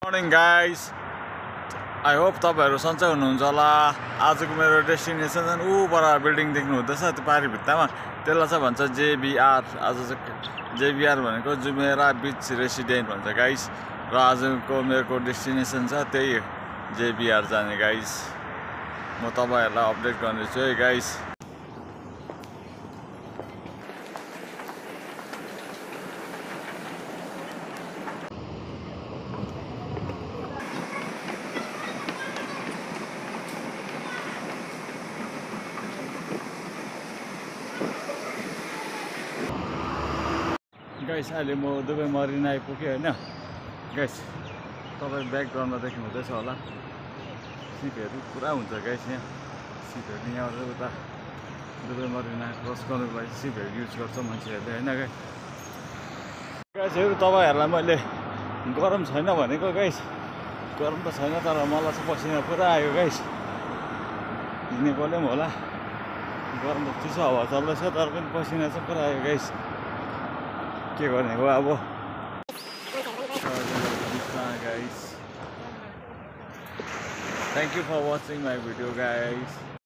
Morning guys, I hope तपाईहरु सन्चै हुनुहुन्छ होला। आजको मेरो डेस्टिनेसन चाहिँ ऊपर बिल्डिङ देख्नु हुँदैछ त्यो पारी भित्तामा, त्यसलाई चाहिँ भन्छ जेबीआर। आज चाहिँ जेबीआर भनेको जुमेरा बीच रेसिडेन्ट भन्छ गाइस, र आजको मेरो डेस्टिनेसन छ त्यही जेबीआर जाने गाइस। म तपाईहरुलाई अपडेट गर्नेछु है गाइस। गाइस अहिले म दुबई मरिना आइपुगेँ होइन गाइस। तपाईँ ब्याकग्राउन्डमा देख्नु हुँदैछ होला, सिपहरू पुरा हुन्छ गाइस। यहाँ सिपहरू यहाँबाट उता दुबई मरिना क्रस गर्नुको लागि सिपहरू युज गर्छ मान्छेहरूले होइन गाइस। गाइसहरू तपाईँहरूलाई मैले गरम छैन भनेको गाइस, गरम त छैन तर मलाई चाहिँ पसिना पुरा आयो गाइस। हिँडेकोले पनि होला, गरम त चिसो हावा चल्दैछ तर पनि पसिना चाहिँ पुरा आयो गाइस। के गर्ने हो अब guys. Thank you for watching my video guys.